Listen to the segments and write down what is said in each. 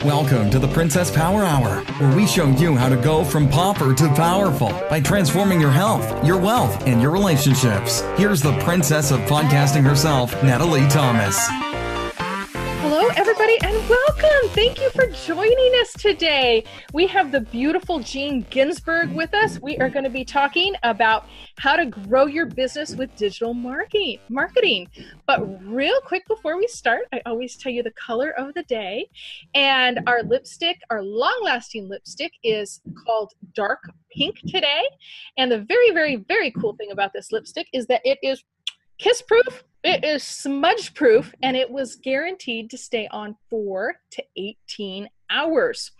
Welcome to the Princess Power Hour, where we show you how to go from pauper to powerful by transforming your health, your wealth, and your relationships. Here's the princess of podcasting herself, Natalie Thomas. Hello, everybody, and welcome. Thank you for joining us today. We have the beautiful Ginzburg with us. We are going to be talking about how to grow your business with digital marketing. But real quick before we start, I always tell you the color of the day. And our lipstick, our long-lasting lipstick, is called Dark Pink today. And the very, very, very cool thing about this lipstick is that it is kiss-proof. It is smudge-proof, and it was guaranteed to stay on 4 to 18 hours.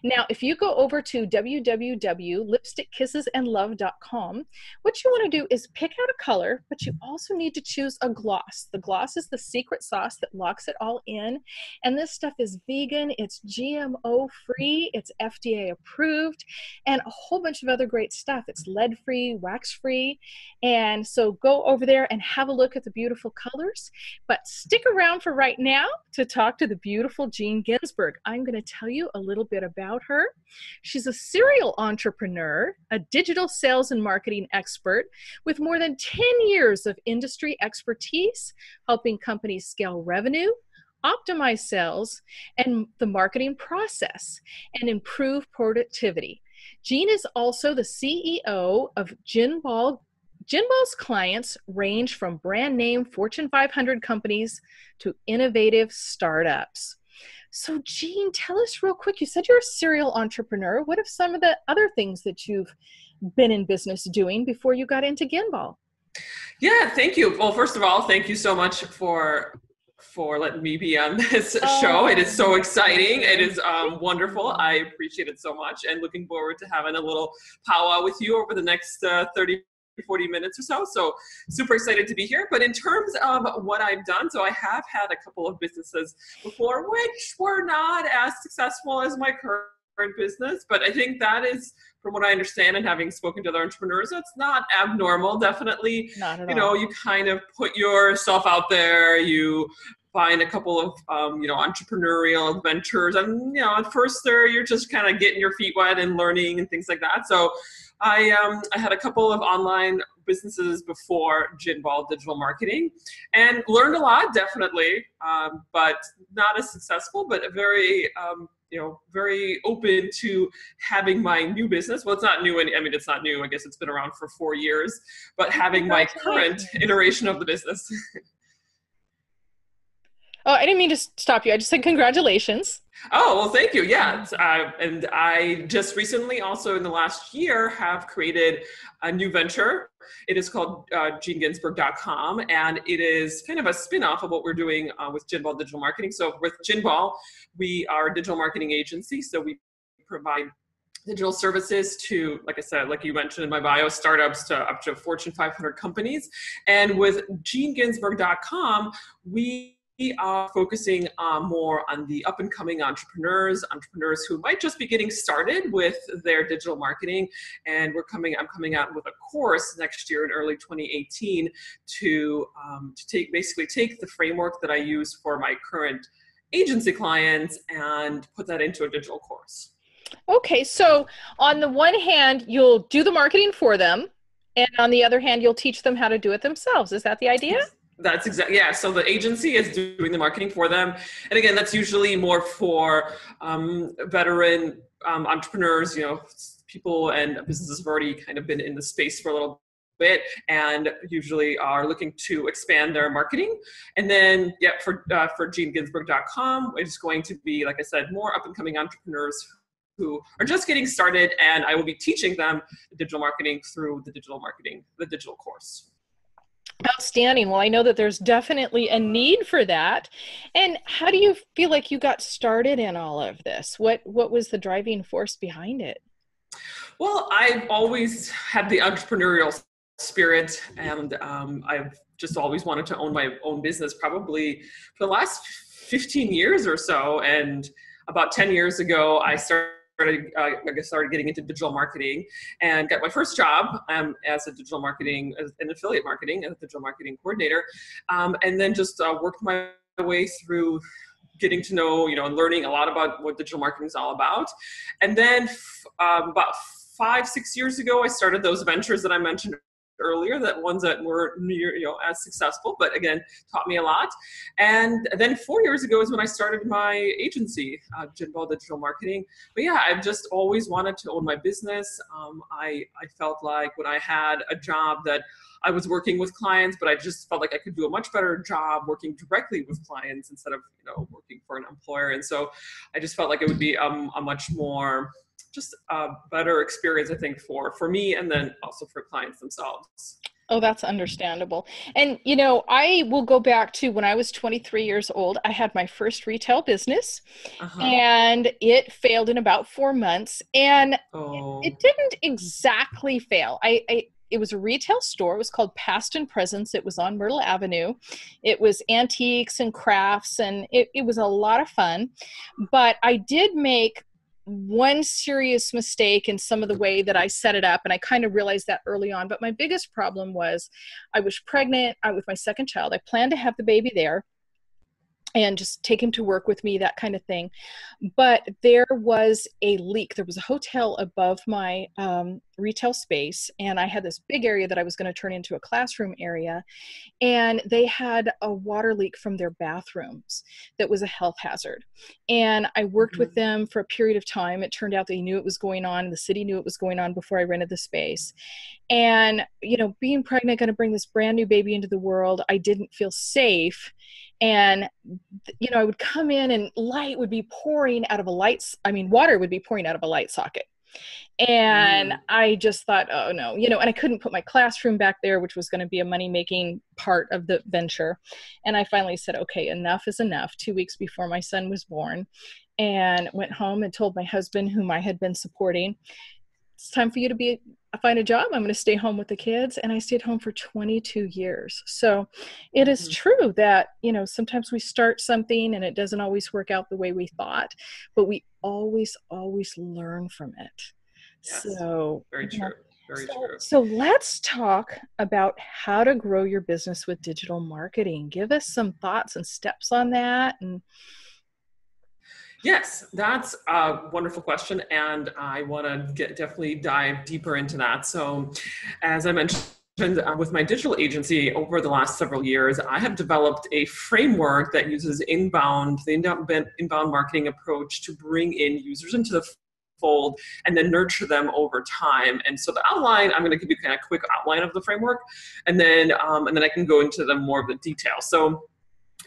Now, if you go over to www.lipstickkissesandlove.com, what you want to do is pick out a color, but you also need to choose a gloss. The gloss is the secret sauce that locks it all in, and this stuff is vegan, it's GMO-free, it's FDA approved, and a whole bunch of other great stuff. It's lead-free, wax-free, and so go over there and have a look at the beautiful colors, but stick around for right now to talk to the beautiful Ginzburg. I'm going to tell you a little bit about her. She's a serial entrepreneur, a digital sales and marketing expert with more than 10 years of industry expertise, helping companies scale revenue, optimize sales and the marketing process, and improve productivity. Jean is also the CEO of Ginzburg. Ginzburg's clients range from brand name Fortune 500 companies to innovative startups. So Jean, tell us real quick, you said you're a serial entrepreneur. What are some of the other things that you've been in business doing before you got into Ginzburg? Yeah, thank you. Well, first of all, thank you so much for letting me be on this show. It is so exciting. It is wonderful. I appreciate it so much, and looking forward to having a little powwow with you over the next 40 minutes or so. So super excited to be here. But in terms of what I've done, so I have had a couple of businesses before, which were not as successful as my current business. But I think that is, from what I understand and having spoken to other entrepreneurs, it's not abnormal. Definitely, not at all. You kind of put yourself out there, you find a couple of, entrepreneurial ventures. And, at first you're just kind of getting your feet wet and learning and things like that. So I had a couple of online businesses before Ginzburg Digital Marketing and learned a lot, definitely, but not as successful, but very, very open to having my new business. Well, it's not new. It's not new. I guess it's been around for 4 years, but having my current iteration of the business. Oh, I didn't mean to stop you. I just said congratulations. Oh, well, thank you. Yeah. And I just recently, also in the last year, have created a new venture. It is called Ginzburg.com, and it is kind of a spin-off of what we're doing with Ginzburg Digital Marketing. So with Ginzburg, we are a digital marketing agency. So we provide digital services to, like I said, like you mentioned in my bio, startups to up to Fortune 500 companies. And with Ginzburg.com, we are focusing more on the up-and-coming entrepreneurs who might just be getting started with their digital marketing. And I'm coming out with a course next year in early 2018 to take the framework that I use for my current agency clients and put that into a digital course. Okay, so on the one hand, you'll do the marketing for them, and on the other hand, you'll teach them how to do it themselves. Is that the idea? That's exactly, yeah. So the agency is doing the marketing for them. And again, that's usually more for veteran entrepreneurs, people and businesses have already kind of been in the space for a little bit and usually are looking to expand their marketing. And then, for Ginzburg.com, it's going to be, like I said, more up and coming entrepreneurs who are just getting started, and I will be teaching them digital marketing through the digital course. Outstanding. Well, I know that there's definitely a need for that. And how do you feel like you got started in all of this? What was the driving force behind it? Well, I've always had the entrepreneurial spirit, and I've just always wanted to own my own business, probably for the last 15 years or so. And about 10 years ago, I started getting into digital marketing and got my first job as an affiliate marketing, as a digital marketing coordinator. And then just worked my way through getting to know, and learning a lot about what digital marketing is all about. And then about 5-6 years ago, I started those ventures that I mentioned earlier, that ones that were near, as successful, but again, taught me a lot. And then 4 years ago is when I started my agency, Ginzburg Digital Marketing. But yeah, I've just always wanted to own my business. I felt like when I had a job that I was working with clients, but I just felt like I could do a much better job working directly with clients instead of, working for an employer. And so I just felt like it would be a much more just a better experience, I think, for me, and then also for clients themselves. Oh, that's understandable. And, I will go back to when I was 23 years old. I had my first retail business, and it failed in about 4 months. And it didn't exactly fail. It was a retail store. It was called Past and Presence. It was on Myrtle Avenue. It was antiques and crafts, and it was a lot of fun. But I did make one serious mistake in some of the way that I set it up. And I kind of realized that early on. But my biggest problem was I was pregnant with my second child. I planned to have the baby there and just take him to work with me, that kind of thing. But there was a leak. There was a hotel above my retail space, and I had this big area that I was going to turn into a classroom area. And they had a water leak from their bathrooms that was a health hazard. And I worked with them for a period of time. It turned out they knew it was going on. The city knew it was going on before I rented the space. And, being pregnant, going to bring this brand new baby into the world, I didn't feel safe. And, I would come in and water would be pouring out of a light socket. And I just thought, oh no, and I couldn't put my classroom back there, which was going to be a money-making part of the venture. And I finally said, okay, enough is enough, 2 weeks before my son was born, and went home and told my husband, whom I had been supporting, it's time for you to find a job. I'm going to stay home with the kids. And I stayed home for 22 years. So it is true that, sometimes we start something and it doesn't always work out the way we thought, but we always learn from it. Yes. So very true. Very true. So let's talk about how to grow your business with digital marketing. Give us some thoughts and steps on that. Yes, that's a wonderful question, and I want to definitely dive deeper into that. So, as I mentioned, with my digital agency over the last several years, I have developed a framework that uses the inbound marketing approach to bring in users into the fold and then nurture them over time. And so the outline, I'm going to give you kind of a quick outline of the framework, and then I can go into more of the details. So,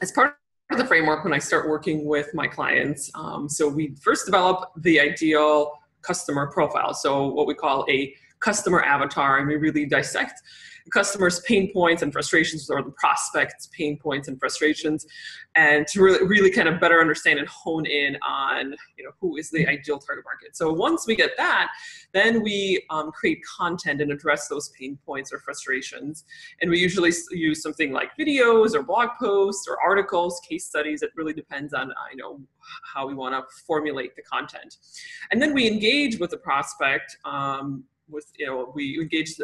as part of the framework, when I start working with my clients, so we first develop the ideal customer profile, so what we call a customer avatar, and we really dissect the customer's pain points and frustrations, or the prospect's pain points and frustrations, and to really kind of better understand and hone in on who is the ideal target market. So once we get that, then we create content and address those pain points or frustrations, and we usually use something like videos or blog posts or articles, case studies. It really depends on how we want to formulate the content, and then we engage with the prospect. We engage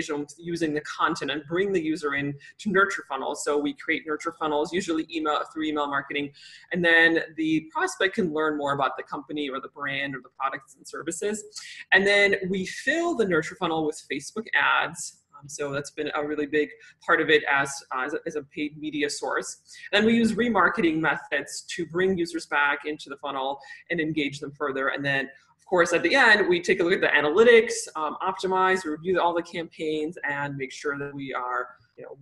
them with using the content and bring the user in to nurture funnels. So we create nurture funnels, usually through email marketing, and then the prospect can learn more about the company or the brand or the products and services. And then we fill the nurture funnel with Facebook ads. So that's been a really big part of it as a paid media source. And then we use remarketing methods to bring users back into the funnel and engage them further. And then of course, at the end, we take a look at the analytics, optimize, review all the campaigns, and make sure that we are,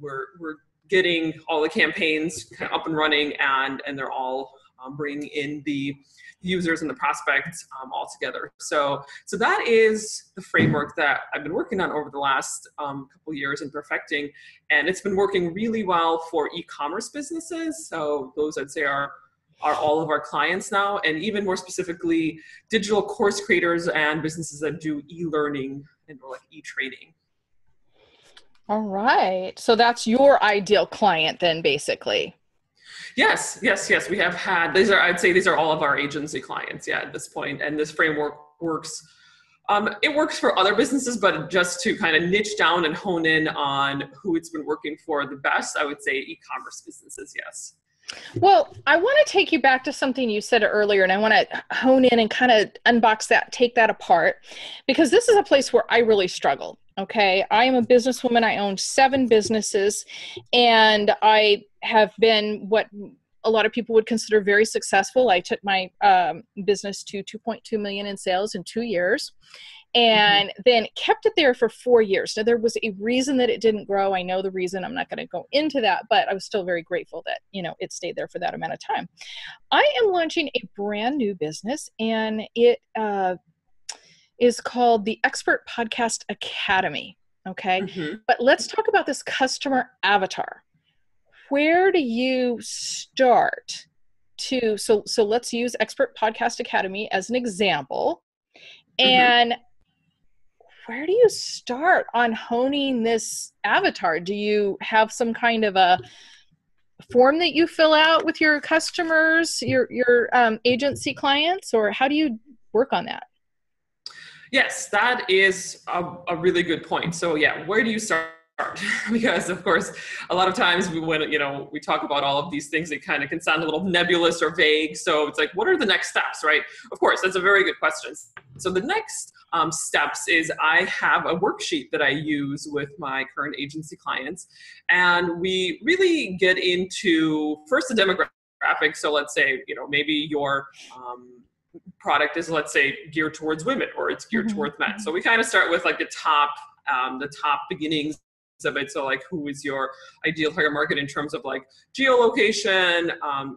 we're getting all the campaigns kind of up and running, and they're all bringing in the users and the prospects all together. So that is the framework that I've been working on over the last couple years and perfecting, and it's been working really well for e-commerce businesses. So those, I'd say, are all of our clients now, and even more specifically, digital course creators and businesses that do e-learning and like e-training. All right. So that's your ideal client then, basically. Yes. We have had, I'd say these are all of our agency clients, at this point. And this framework works. It works for other businesses, but just to kind of niche down and hone in on who it's been working for the best, I would say e-commerce businesses, yes. Well, I want to take you back to something you said earlier, and I want to hone in and kind of unbox that, take that apart, because this is a place where I really struggle. Okay. I am a businesswoman. I own 7 businesses, and I have been what a lot of people would consider very successful. I took my business to 2.2 million in sales in 2 years. And then kept it there for 4 years. Now, there was a reason that it didn't grow. I know the reason. I'm not going to go into that, but I was still very grateful that, it stayed there for that amount of time. I am launching a brand new business, and it is called the Expert Podcast Academy. Okay. But let's talk about this customer avatar. Where do you start so let's use Expert Podcast Academy as an example. And where do you start on honing this avatar? Do you have some kind of a form that you fill out with your customers, your agency clients, or how do you work on that? Yes, that is a really good point. So yeah, where do you start? Because of course, a lot of times when we talk about all of these things, it kind of can sound a little nebulous or vague. So it's like, what are the next steps, right? Of course, that's a very good question. So the next steps is I have a worksheet that I use with my current agency clients, and we really get into first the demographics. So let's say maybe your product is, let's say, geared towards women, or it's geared towards men. So we kind of start with like the top beginnings of it. So like, who is your ideal target market in terms of like geolocation,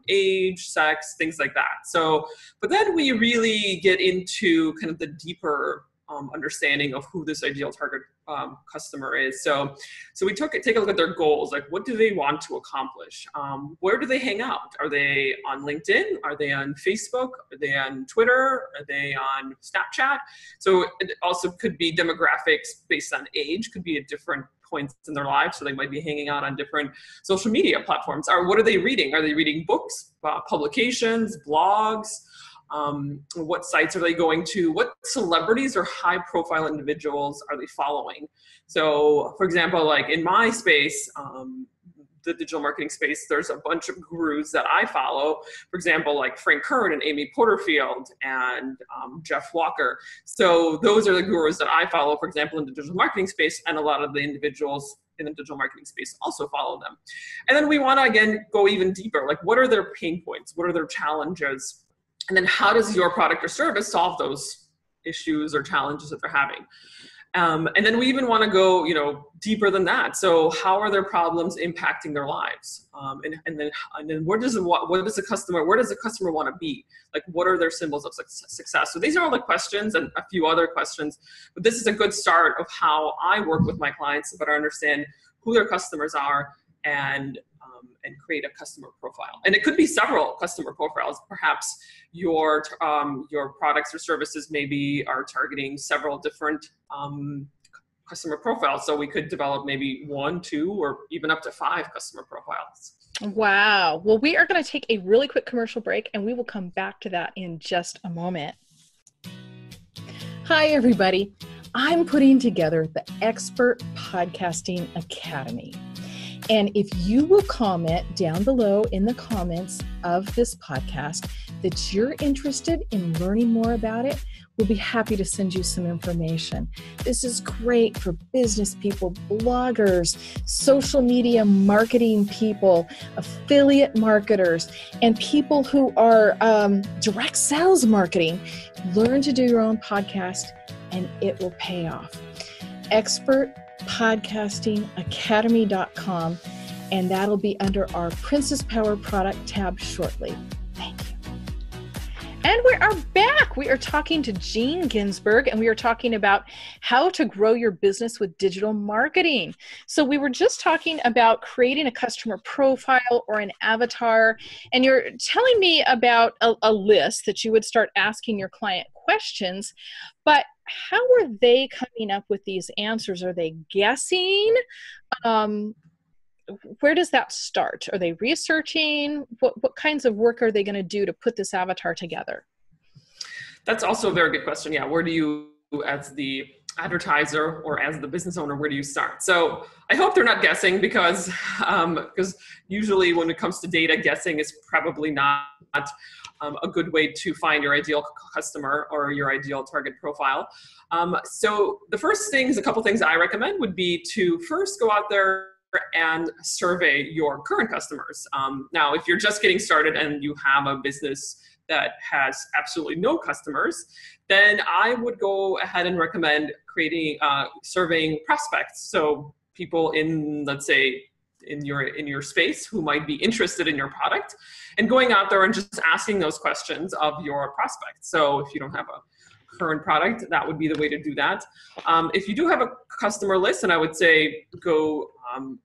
age, sex, things like that. So, but then we really get into kind of the deeper understanding of who this ideal target customer is. So we take a look at their goals. Like, what do they want to accomplish? Where do they hang out? Are they on LinkedIn? Are they on Facebook? Are they on Twitter? Are they on Snapchat? So it also could be demographics based on age, could be at different points in their lives. So they might be hanging out on different social media platforms. Or what are they reading? Are they reading books, publications, blogs? What sites are they going to? What celebrities or high profile individuals are they following? So for example, like in my space, the digital marketing space, there's a bunch of gurus that I follow. For example, like Frank Kern and Amy Porterfield and Jeff Walker. So those are the gurus that I follow, for example, in the digital marketing space, and a lot of the individuals in the digital marketing space also follow them. And then we want to, again, go even deeper. Like, what are their pain points? What are their challenges? And then how does your product or service solve those issues or challenges that they're having? And then we even want to go, deeper than that. So how are their problems impacting their lives? And then where does the customer want to be? Like, what are their symbols of success? So these are all the questions and a few other questions, but this is a good start of how I work with my clients to better understand who their customers are and create a customer profile. And it could be several customer profiles. Perhaps your products or services maybe are targeting several different customer profiles. So we could develop maybe 1, 2, or even up to 5 customer profiles. Wow. Well, we are going to take a really quick commercial break, and we will come back to that in just a moment. Hi, everybody. I'm putting together the Expert Podcasting Academy. And if you will comment down below in the comments of this podcast that you're interested in learning more about it, we'll be happy to send you some information. This is great for business people, bloggers, social media marketing people, affiliate marketers, and people who are direct sales marketing. Learn to do your own podcast, and it will pay off. expertpodcastingacademy.com, and that'll be under our Princess Power product tab shortly. Thank you. And we are back. We are talking to Jean Ginzburg, and we are talking about how to grow your business with digital marketing. So we were just talking about creating a customer profile or an avatar, and you're telling me about a list that you would start asking your client questions, but how are they coming up with these answers? Are they guessing? Where does that start? Are they researching? What kinds of work are they going to do to put this avatar together? That's also a very good question. Yeah, where do you, as the advertiser or as the business owner, where do you start? So I hope they're not guessing, because usually when it comes to data, guessing is probably not a good way to find your ideal customer or your ideal target profile. So the first things, a couple things I recommend would be to first go out there and survey your current customers. Now, if you're just getting started and you have a business that has absolutely no customers, then I would go ahead and recommend creating, surveying prospects. So people in, let's say, in your space who might be interested in your product, and going out there and just asking those questions of your prospects. So if you don't have a current product, that would be the way to do that. If you do have a customer list, and I would say go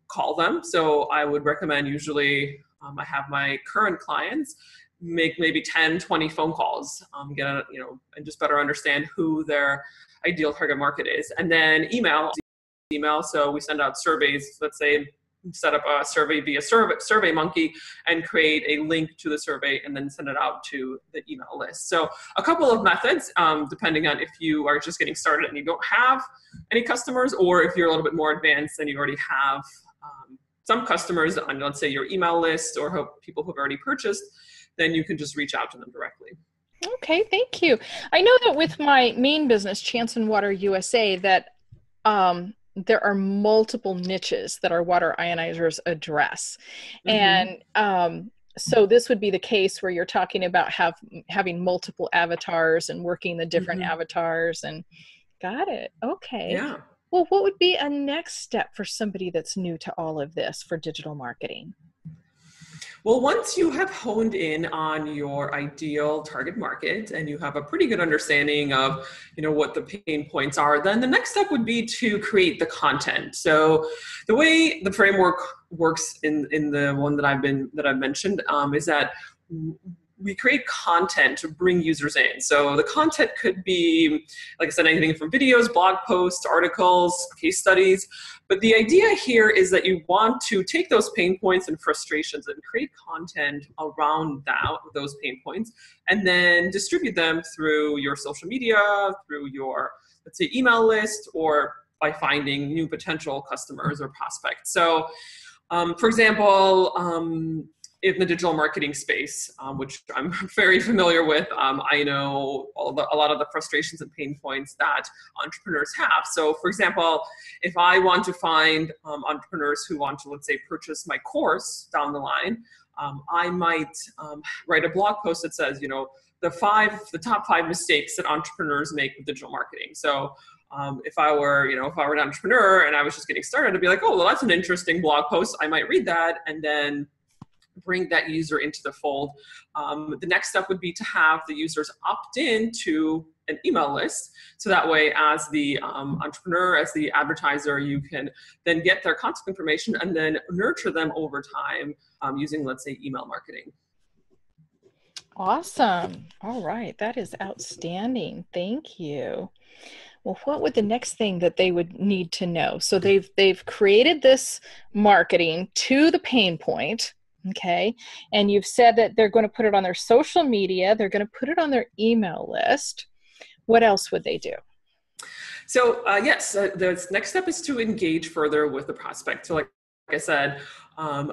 call them. So I would recommend, usually I have my current clients make maybe 10, 20 phone calls, and just better understand who their ideal target market is. And then email. So we send out surveys. Let's say set up a survey via SurveyMonkey and create a link to the survey and then send it out to the email list. So a couple of methods, depending on if you are just getting started and you don't have any customers, or if you're a little bit more advanced and you already have some customers on, let's say, your email list, or people who've already purchased, then you can just reach out to them directly. Okay, thank you. I know that with my main business, Chance and Water USA, that there are multiple niches that our water ionizers address. Mm-hmm. And so this would be the case where you're talking about having multiple avatars and working the different mm-hmm. avatars. And got it. Okay. Yeah. Well, what would be a next step for somebody that's new to all of this for digital marketing? Well, once you have honed in on your ideal target market and you have a pretty good understanding of, what the pain points are, then the next step would be to create the content. So the way the framework works in the one that I've mentioned is that we create content to bring users in. So the content could be, like I said, anything from videos, blog posts, articles, case studies. But the idea here is that you want to take those pain points and frustrations and create content around those pain points, and then distribute them through your social media, through your, let's say, email list, or by finding new potential customers or prospects. So, for example, in the digital marketing space, which I'm very familiar with, I know a lot of the frustrations and pain points that entrepreneurs have. So for example, if I want to find entrepreneurs who want to, let's say, purchase my course down the line, I might write a blog post that says, the top 5 mistakes that entrepreneurs make with digital marketing. So if I were an entrepreneur and I was just getting started, I'd be like, oh, well, that's an interesting blog post. I might read that and then bring that user into the fold. The next step would be to have the users opt in to an email list. So that way, as the entrepreneur, as the advertiser, you can then get their contact information and then nurture them over time using, let's say, email marketing. Awesome. All right. That is outstanding. Thank you. Well, what would the next thing that they would need to know? So they've created this marketing to the pain point. Okay. And you've said that they're going to put it on their social media. They're going to put it on their email list. What else would they do? So yes, the next step is to engage further with the prospect. So like I said,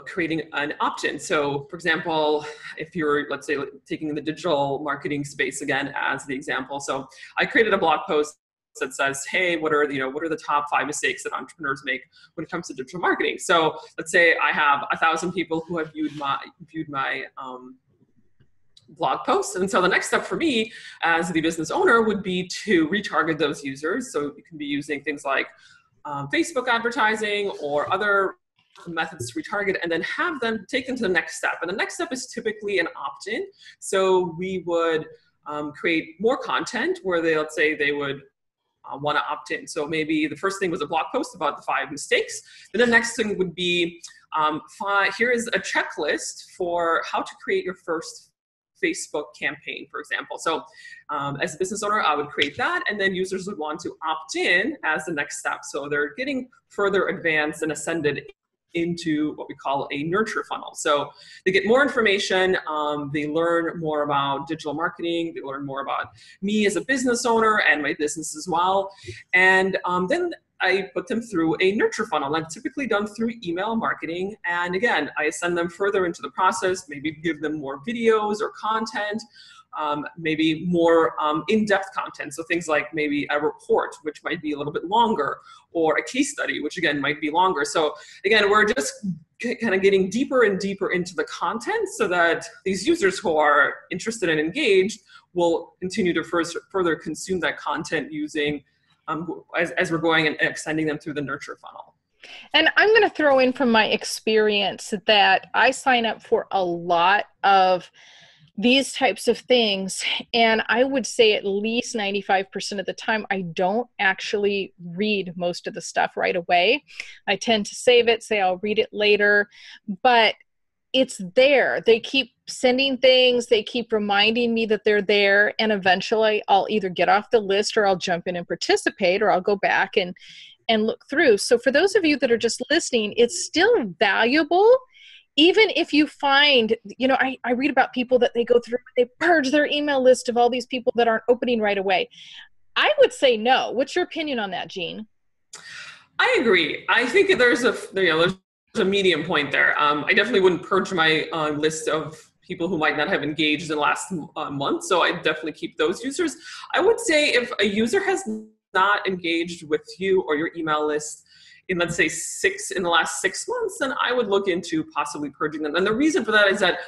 creating an opt-in. So for example, if you're, let's say, taking the digital marketing space again as the example. So I created a blog post that says, hey, what are the top 5 mistakes that entrepreneurs make when it comes to digital marketing? So let's say I have 1,000 people who have viewed my blog post. And so the next step for me as the business owner would be to retarget those users. So you can be using things like Facebook advertising or other methods to retarget, and then have them take them to the next step. And the next step is typically an opt-in. So we would create more content where let's say they would want to opt in. So maybe the first thing was a blog post about the 5 mistakes. Then the next thing would be, here is a checklist for how to create your first Facebook campaign, for example. So as a business owner, I would create that, and then users would want to opt in as the next step. So they're getting further advanced and ascended into what we call a nurture funnel. So they get more information, they learn more about digital marketing, they learn more about me as a business owner and my business as well. And then I put them through a nurture funnel. That's typically done through email marketing. And again, I send them further into the process, maybe give them more videos or content, maybe more in-depth content. So things like maybe a report, which might be a little bit longer, or a case study, which again might be longer. So again, we're just kind of getting deeper and deeper into the content so that these users who are interested and engaged will continue to further consume that content using as we're going and extending them through the nurture funnel. And I'm going to throw in from my experience that I sign up for a lot of these types of things. And I would say at least 95% of the time, I don't actually read most of the stuff right away. I tend to save it, say I'll read it later, but it's there. They keep sending things. They keep reminding me that they're there. And eventually I'll either get off the list or I'll jump in and participate, or I'll go back and look through. So for those of you that are just listening, it's still valuable. Even if you find, I read about people that they go through, they purge their email list of all these people that aren't opening right away. I would say no. What's your opinion on that, Jean? I agree. I think there's a medium point there. I definitely wouldn't purge my list of people who might not have engaged in the last month. So I definitely keep those users. I would say if a user has not engaged with you or your email list in, let's say, in the last 6 months, then I would look into possibly purging them. And the reason for that is that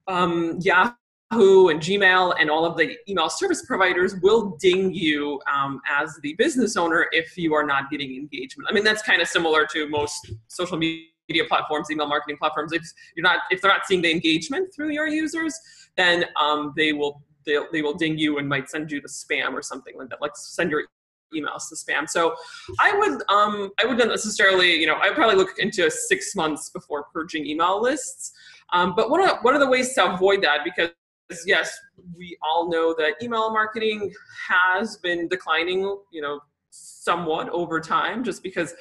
Yahoo and Gmail and all of the email service providers will ding you as the business owner if you are not getting engagement. I mean, that's kind of similar to most social media platforms, email marketing platforms. If they're not seeing the engagement through your users, then they will ding you and might send you to spam or something like that. Like send your emails to spam. So I wouldn't necessarily, I'd probably look into 6 months before purging email lists. But one of the ways to avoid that, because yes, we all know that email marketing has been declining, somewhat over time, just because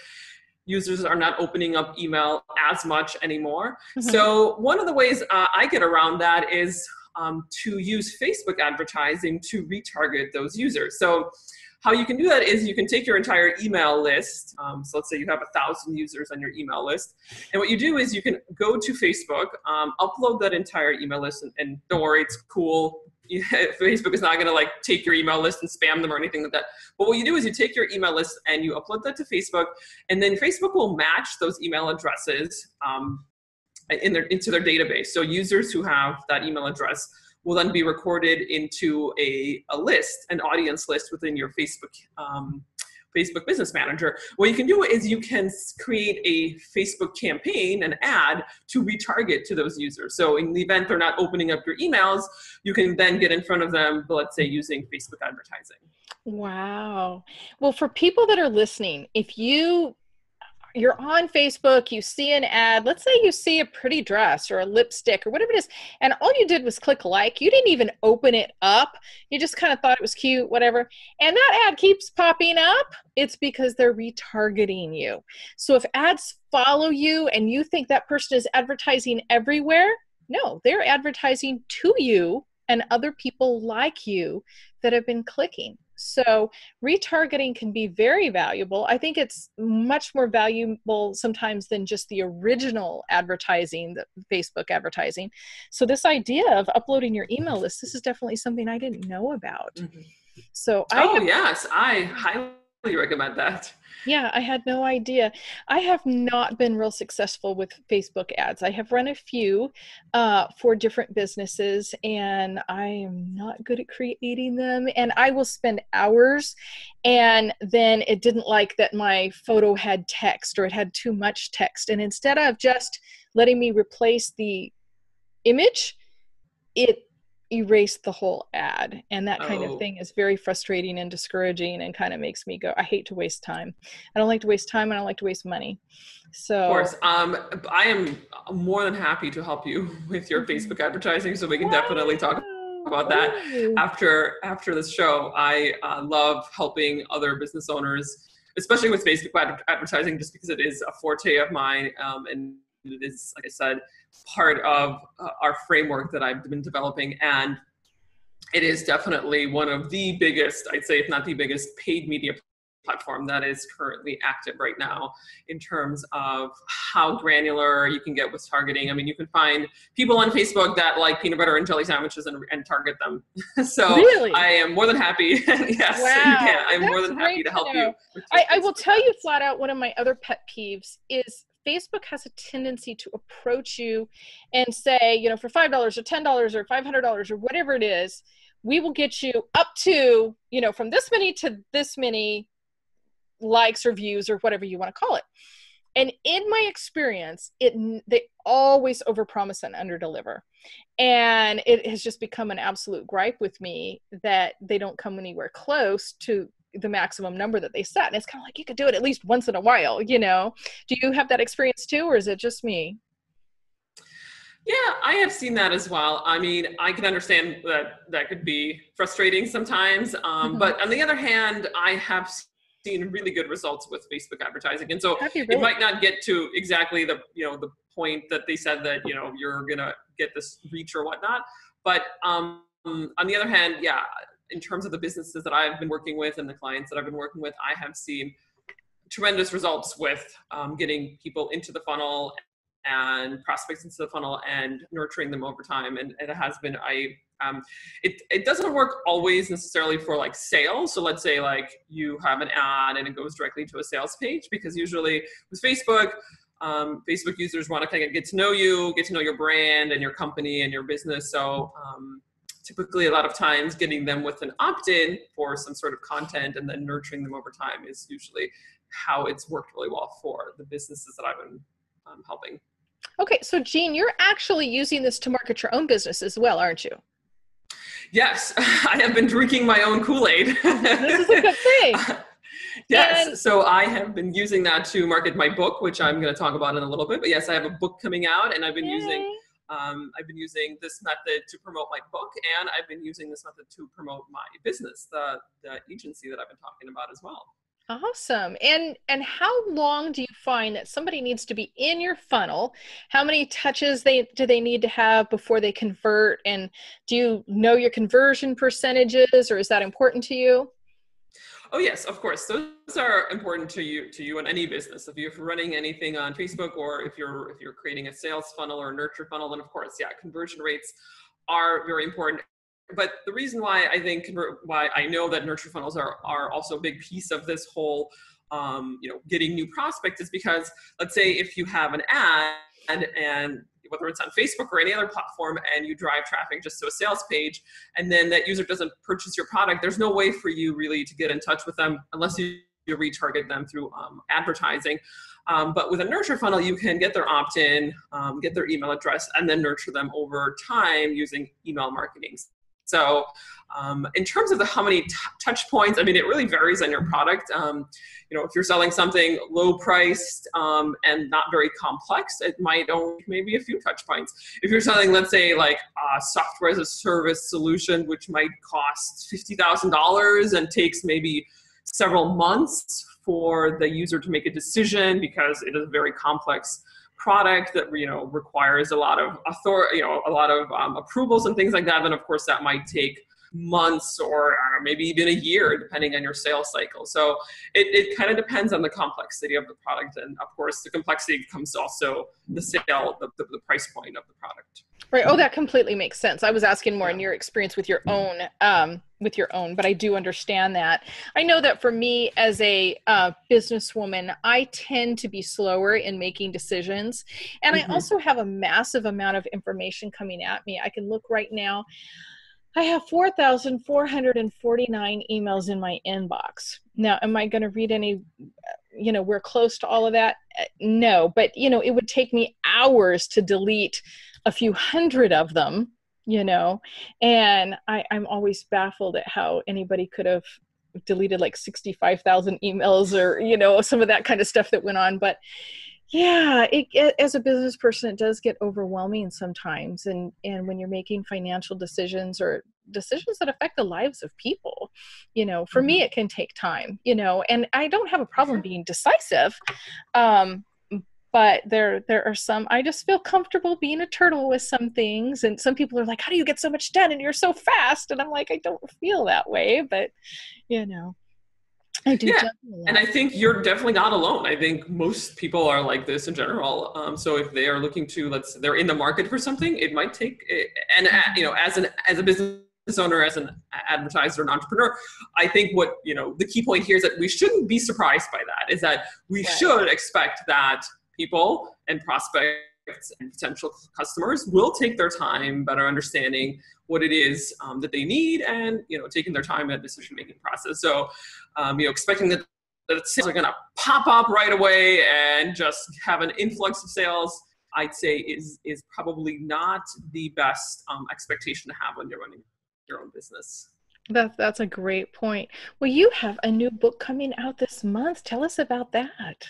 users are not opening up email as much anymore. Mm-hmm. So one of the ways I get around that is to use Facebook advertising to retarget those users. So how you can do that is you can take your entire email list. So let's say you have 1,000 users on your email list. And what you do is you can go to Facebook, upload that entire email list, and don't worry, it's cool. Facebook is not going to take your email list and spam them or anything like that. But what you do is you take your email list and you upload that to Facebook, and then Facebook will match those email addresses into their database. So users who have that email address will then be recorded into a list, an audience list within your Facebook Business Manager. What you can do is you can create a Facebook campaign, an ad, to retarget to those users. So in the event they're not opening up your emails, you can then get in front of them, let's say, using Facebook advertising. Wow. Well, for people that are listening, if you're on Facebook, you see an ad, let's say you see a pretty dress or a lipstick or whatever it is, and all you did was click like, you didn't even open it up, you just kind of thought it was cute, whatever, and that ad keeps popping up, it's because they're retargeting you. So if ads follow you and you think that person is advertising everywhere, no, they're advertising to you and other people like you that have been clicking. So retargeting can be very valuable. I think it's much more valuable sometimes than just the original advertising, the Facebook advertising. So this idea of uploading your email list, this is definitely something I didn't know about. Mm-hmm. So yes, I highly recommend that. Yeah, I had no idea. I have not been real successful with Facebook ads. I have run a few for different businesses, and I am not good at creating them. And I will spend hours, and then it didn't like that my photo had text or it had too much text. And instead of just letting me replace the image, it erase the whole ad, and that kind of thing is very frustrating and discouraging and kind of makes me go, I hate to waste time. I don't like to waste time, and I don't like to waste money. So of course, I am more than happy to help you with your Facebook advertising, so we can definitely talk about that after this show. I love helping other business owners especially with Facebook advertising, just because it is a forte of mine. And it is, like I said, part of our framework that I've been developing. And it is definitely one of the biggest, I'd say, if not the biggest paid media platform that is currently active right now in terms of how granular you can get with targeting. I mean, you can find people on Facebook that like peanut butter and jelly sandwiches and target them. So Really? I am more than happy. Yes, Wow. you can. I'm That's more than happy to help you. I will tell you flat out, one of my other pet peeves is Facebook has a tendency to approach you and say, you know, for $5 or $10 or $500 or whatever it is, we will get you up to, you know, from this many to this many likes or views or whatever you want to call it. And in my experience, they always overpromise and underdeliver. And it has just become an absolute gripe with me that they don't come anywhere close to the maximum number that they set. And it's kind of like, you could do it at least once in a while, you know? Do you have that experience too, or is it just me? Yeah, I have seen that as well. I mean, I can understand that could be frustrating sometimes. But on the other hand, I have seen really good results with Facebook advertising. And so it might not get to exactly the point that they said that, you know, you're going to get this reach or whatnot. But on the other hand, yeah, in terms of the businesses that I've been working with and the clients that I've been working with, I have seen tremendous results with getting people into the funnel and prospects into the funnel and nurturing them over time. And it has been, it doesn't work always necessarily for like sales. So let's say like you have an ad and it goes directly to a sales page, because usually with Facebook, Facebook users want to kind of get to know you, get to know your brand and your company and your business. So typically a lot of times getting them with an opt-in for some sort of content and then nurturing them over time is usually how it's worked really well for the businesses that I've been helping. Okay, so Jean, you're actually using this to market your own business as well, aren't you? Yes, I have been drinking my own Kool-Aid. This is a good thing. Yes, so I have been using that to market my book, which I'm going to talk about in a little bit. But yes, I have a book coming out, and I've been using this method to promote my book, and I've been using this method to promote my business, the agency that I've been talking about as well. Awesome. And how long do you find that somebody needs to be in your funnel? How many touches do they need to have before they convert? And do you know your conversion percentages, or is that important to you? Oh yes, of course. Those are important to you in any business. If you're running anything on Facebook, or if you're creating a sales funnel or a nurture funnel, then of course, yeah, conversion rates are very important. But the reason why why I know that nurture funnels are also a big piece of this whole, getting new prospects is because, let's say if you have an ad and whether it's on Facebook or any other platform, and you drive traffic just to a sales page, and then that user doesn't purchase your product, there's no way for you really to get in touch with them unless you retarget them through advertising. But with a nurture funnel, you can get their opt-in, get their email address, and then nurture them over time using email marketing. So in terms of how many touch points, I mean, it really varies on your product. If you're selling something low priced and not very complex, it might only maybe a few touch points. If you're selling, let's say, like a software as a service solution, which might cost $50,000 and takes maybe several months for the user to make a decision because it is a very complex product that requires a lot of approvals and things like that, then of course that might take months or maybe even a year, depending on your sales cycle. So it kind of depends on the complexity of the product, and of course the complexity comes also the sale, the price point of the product. Right. Oh, that completely makes sense. I was asking more in your experience with your own, but I do understand that. I know that for me as a businesswoman, I tend to be slower in making decisions. And I also have a massive amount of information coming at me. I can look right now. I have 4,449 emails in my inbox. Now, am I going to read any, we're close to all of that? No, but, it would take me hours to delete a few hundred of them, and I'm always baffled at how anybody could have deleted like 65,000 emails or, some of that kind of stuff that went on. But yeah, as a business person, it does get overwhelming sometimes. And when you're making financial decisions or decisions that affect the lives of people, for me, it can take time, and I don't have a problem being decisive. But there are some, I just feel comfortable being a turtle with some things. And some people are like, how do you get so much done? And you're so fast. And I'm like, I don't feel that way, but I do. Yeah. And I think you're definitely not alone. I think most people are like this in general. So if they are looking to, they're in the market for something, it might take, and as a business owner, as an advertiser, an entrepreneur, I think what, the key point here is that we shouldn't be surprised by that, is that we should expect that people and prospects and potential customers will take their time better understanding what it is that they need, and taking their time in the decision-making process. So expecting that sales are going to pop up right away and just have an influx of sales, I'd say is probably not the best expectation to have when you're running your own business. That's a great point. Well, you have a new book coming out this month. Tell us about that.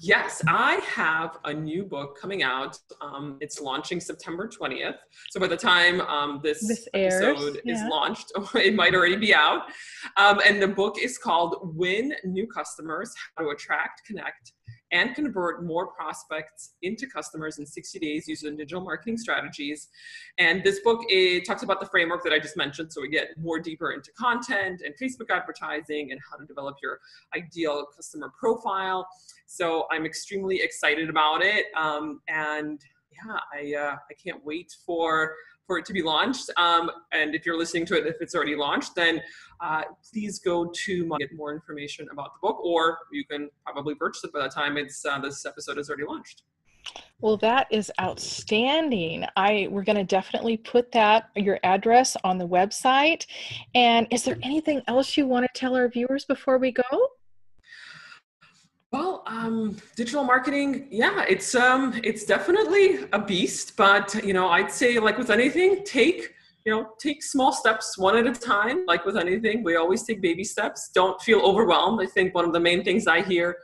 Yes, I have a new book coming out. It's launching September 20th. So by the time this episode is launched, it might already be out. And the book is called Win New Customers: How to Attract, Connect, and Convert More Prospects into Customers in 60 Days Using Digital Marketing Strategies. And this book, it talks about the framework that I just mentioned. So we get more deeper into content and Facebook advertising and how to develop your ideal customer profile. So I'm extremely excited about it. And yeah, I can't wait for it to be launched. And if you're listening to it, if it's already launched, then please go to get more information about the book, or you can probably purchase it by the time this episode is already launched. Well, that is outstanding. We're going to definitely put your address on the website. And is there anything else you want to tell our viewers before we go? Well, digital marketing, it's definitely a beast, but I'd say, like with anything, take small steps one at a time. Like with anything, we always take baby steps. Don't feel overwhelmed. I think one of the main things I hear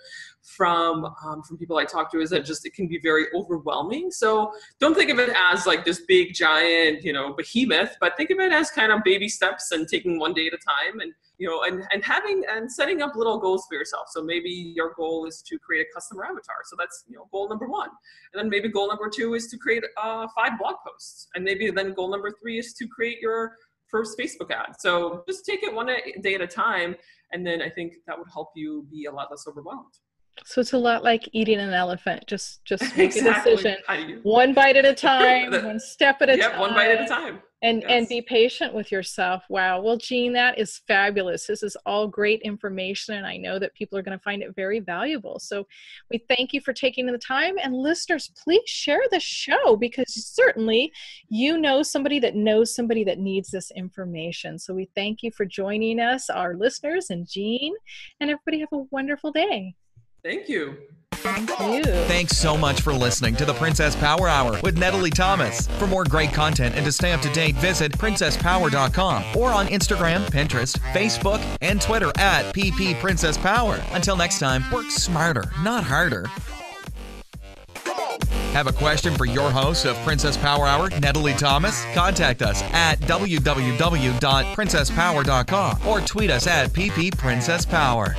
from people I talk to is that just it can be very overwhelming. So don't think of it as like this big giant, behemoth, but think of it as kind of baby steps and taking one day at a time, and and having and setting up little goals for yourself. So maybe your goal is to create a customer avatar. So that's goal number 1. And then maybe goal number 2 is to create 5 blog posts. And maybe then goal number 3 is to create your first Facebook ad. So just take it one day at a time. And then I think that would help you be a lot less overwhelmed. So it's a lot like eating an elephant. Just make a decision. One bite at a time, one step at a time. One bite at a time. And be patient with yourself. Wow. Well, Jean, that is fabulous. This is all great information, and I know that people are going to find it very valuable. So we thank you for taking the time. And listeners, please share the show, because certainly you know somebody that knows somebody that needs this information. So we thank you for joining us, our listeners, and Jean, and everybody have a wonderful day. Thank you. Thank you. Thanks so much for listening to the Princess Power Hour with Natalie Thomas. For more great content and to stay up to date, visit princesspower.com or on Instagram, Pinterest, Facebook, and Twitter at @PPPrincessPower. Until next time, work smarter, not harder. Have a question for your host of Princess Power Hour, Natalie Thomas? Contact us at www.princesspower.com or tweet us at @PPPrincessPower.